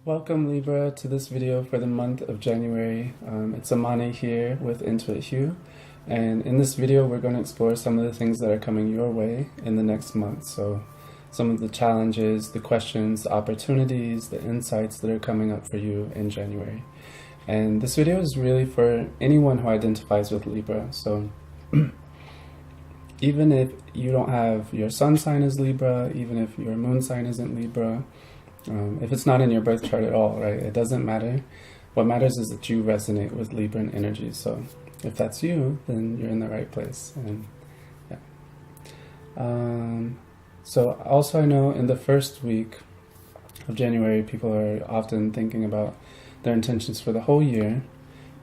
Welcome Libra to this video for the month of January. It's Amani here with Year of Hue, and in this video we're going to explore some of the things that are coming your way in the next month. So some of the challenges, the questions, the opportunities, the insights that are coming up for you in January. And this video is really for anyone who identifies with Libra. So even if you don't have your sun sign as Libra, even if your moon sign isn't Libra, if it's not in your birth chart at all, right, it doesn't matter. What matters is that you resonate with Libran energy. So if that's you, then you're in the right place. And yeah. So also I know in the first week of January, people are often thinking about their intentions for the whole year,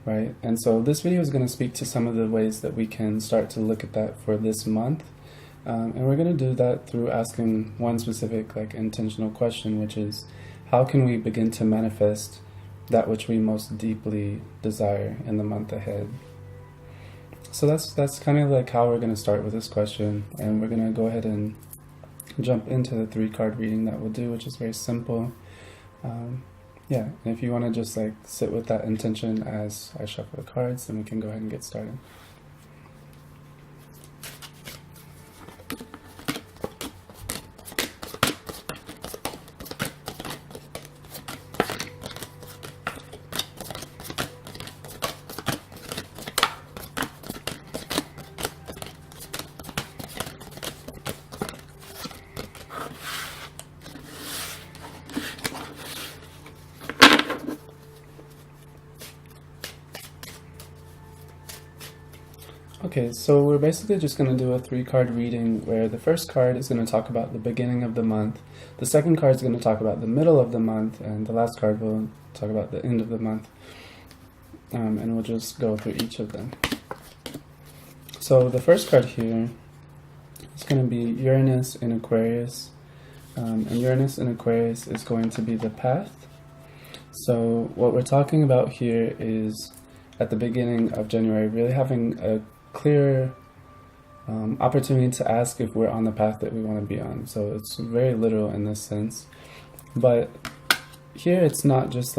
right? And so this video is going to speak to some of the ways that we can start to look at that for this month. And we're going to do that through asking one specific intentional question, which is, how can we begin to manifest that which we most deeply desire in the month ahead? So that's kind of like how we're going to start with this question, and we're going to go ahead and jump into the 3-card reading that we'll do, which is very simple. Yeah, and if you want to just sit with that intention as I shuffle the cards, then we can go ahead and get started. Okay, so we're basically just going to do a 3-card reading where the first card is going to talk about the beginning of the month, the second card is going to talk about the middle of the month, and the last card will talk about the end of the month. And we'll just go through each of them. So the first card here is going to be Uranus in Aquarius, and Uranus in Aquarius is going to be the path. So what we're talking about here is at the beginning of January, really having a clear opportunity to ask if we're on the path that we want to be on. So it's very literal in this sense, but here it's not just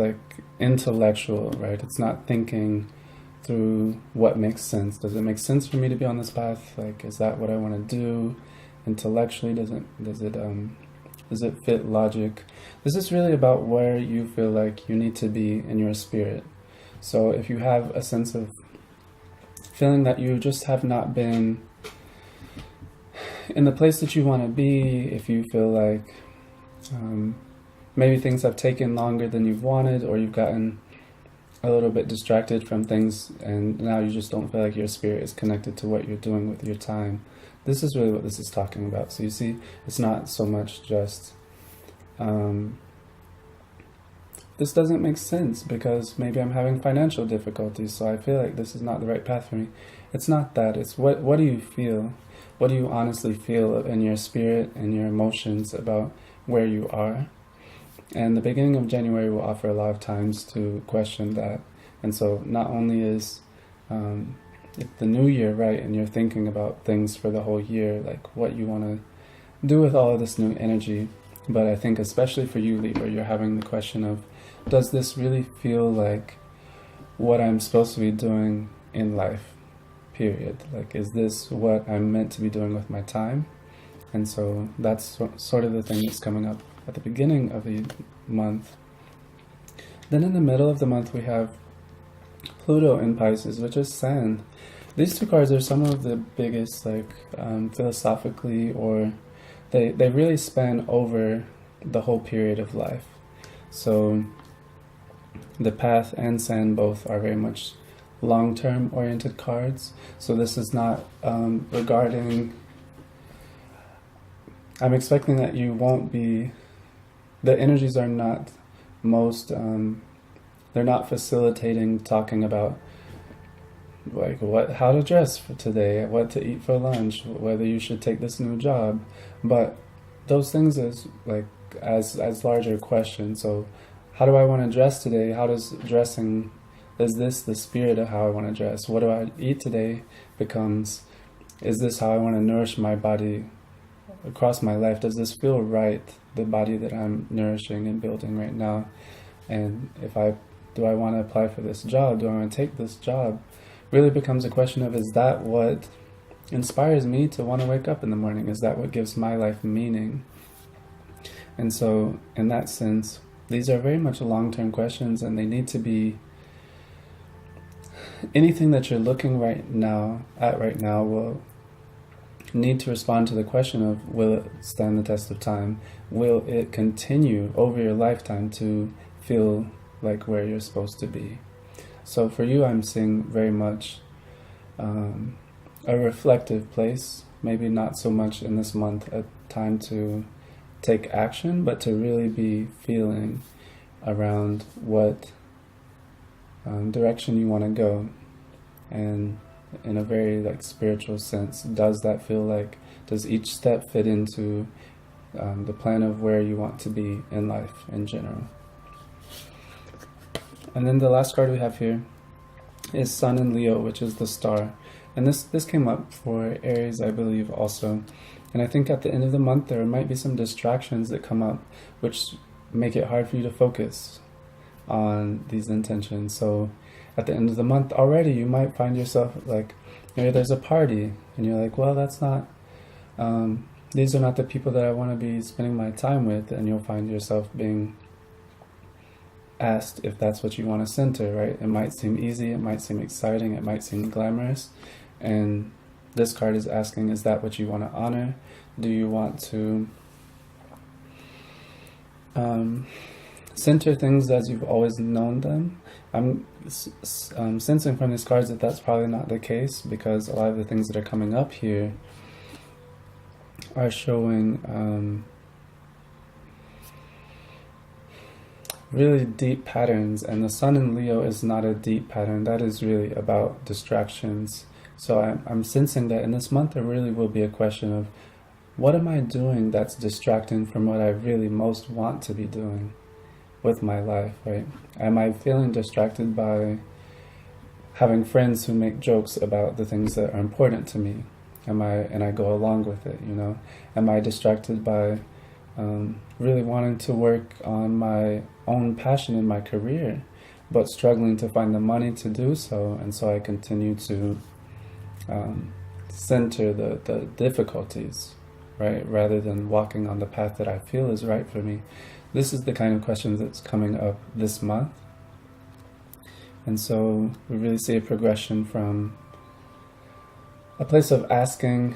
intellectual, right? It's not thinking through what makes sense. Does it make sense for me to be on this path? Is that what I want to do intellectually? Does it fit logic? This is really about where you feel like you need to be in your spirit. So if you have a sense of feeling that you just have not been in the place that you want to be, if you feel like maybe things have taken longer than you've wanted, or you've gotten a little bit distracted from things and now you just don't feel like your spirit is connected to what you're doing with your time, this is really what this is talking about. So you see, it's not so much just this doesn't make sense because maybe I'm having financial difficulties, so I feel like this is not the right path for me. It's not that. It's what do you feel? What do you honestly feel in your spirit and your emotions about where you are? And the beginning of January will offer a lot of times to question that. And so not only is it's the new year, right, and you're thinking about things for the whole year, what you want to do with all of this new energy, but I think especially for you, Libra, you're having the question of, does this really feel like what I'm supposed to be doing in life, period? Is this what I'm meant to be doing with my time? And so that's sort of the thing that's coming up at the beginning of the month. Then in the middle of the month, we have Pluto in Pisces, which is sand. These 2 cards are some of the biggest, philosophically, or they really span over the whole period of life. So the path and sand both are very much long-term oriented cards. So this is not regarding, I'm expecting that you won't be, the energies are not most, they're not facilitating talking about how to dress for today, what to eat for lunch, whether you should take this new job, but those things is as larger questions. So how do I want to dress today? How does dressing, is this the spirit of how I want to dress? What do I eat today becomes, is this how I want to nourish my body across my life? Does this feel right, the body that I'm nourishing and building right now? And do I want to apply for this job? Do I want to take this job? Really becomes a question of, is that what inspires me to want to wake up in the morning? Is that what gives my life meaning? And so in that sense, these are very much long-term questions, and they need to be, anything that you're looking right now will need to respond to the question of, will it stand the test of time? Will it continue over your lifetime to feel like where you're supposed to be? So for you, I'm seeing very much a reflective place, maybe not so much in this month a time to take action, but to really be feeling around what direction you want to go. And in a very spiritual sense, does each step fit into the plan of where you want to be in life in general? And then the last card we have here is Sun in Leo, which is the star. And this came up for Aries, I believe, also. And I think at the end of the month, there might be some distractions that come up, which make it hard for you to focus on these intentions. So at the end of the month already, you might find yourself maybe there's a party, and you're like, well, that's not, these are not the people that I want to be spending my time with. And you'll find yourself being asked if that's what you want to center, right? It might seem easy, it might seem exciting, it might seem glamorous. And this card is asking, is that what you want to honor? Do you want to center things as you've always known them? I'm sensing from these cards that that's probably not the case, because a lot of the things that are coming up here are showing really deep patterns, and the Sun in Leo is not a deep pattern. That is really about distractions. So I'm sensing that in this month there really will be a question of, what am I doing that's distracting from what I really most want to be doing with my life, right? Am I feeling distracted by having friends who make jokes about the things that are important to me? And I go along with it, you know? Am I distracted by really wanting to work on my own passion in my career, but struggling to find the money to do so? And so I continue to center the difficulties, right, rather than walking on the path that I feel is right for me. This is the kind of questions that's coming up this month. And so we really see a progression from a place of asking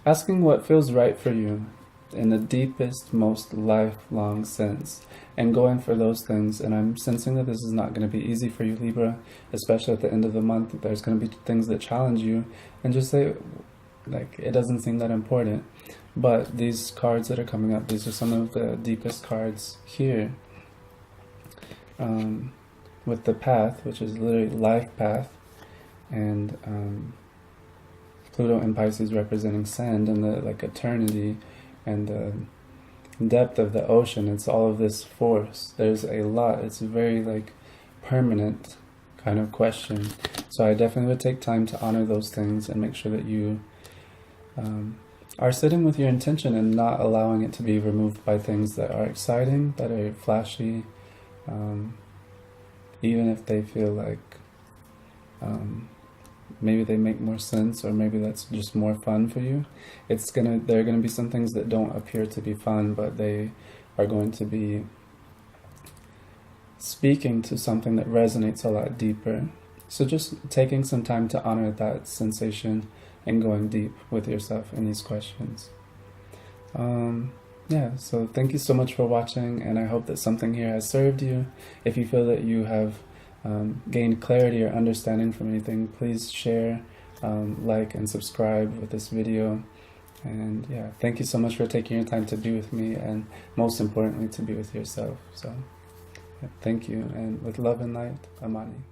what feels right for you in the deepest, most lifelong sense, and going for those things. And I'm sensing that this is not going to be easy for you, Libra, especially at the end of the month. There's going to be things that challenge you, and just say, it doesn't seem that important. But these cards that are coming up, these are some of the deepest cards here, with the path, which is literally life path, and Pluto and Pisces representing sand, and the eternity and the depth of the ocean. It's all of this force. There's a lot. It's a very permanent kind of question. So I definitely would take time to honor those things and make sure that you are sitting with your intention and not allowing it to be removed by things that are exciting, that are flashy, even if they feel like maybe they make more sense, or maybe that's just more fun for you. There are gonna be some things that don't appear to be fun, but they are going to be speaking to something that resonates a lot deeper. So just taking some time to honor that sensation and going deep with yourself in these questions. Yeah, so thank you so much for watching, and I hope that something here has served you. If you feel that you have gained clarity or understanding from anything, please share, like, and subscribe with this video. And yeah, thank you so much for taking your time to be with me, and most importantly, to be with yourself. So yeah, thank you, and with love and light, Amani.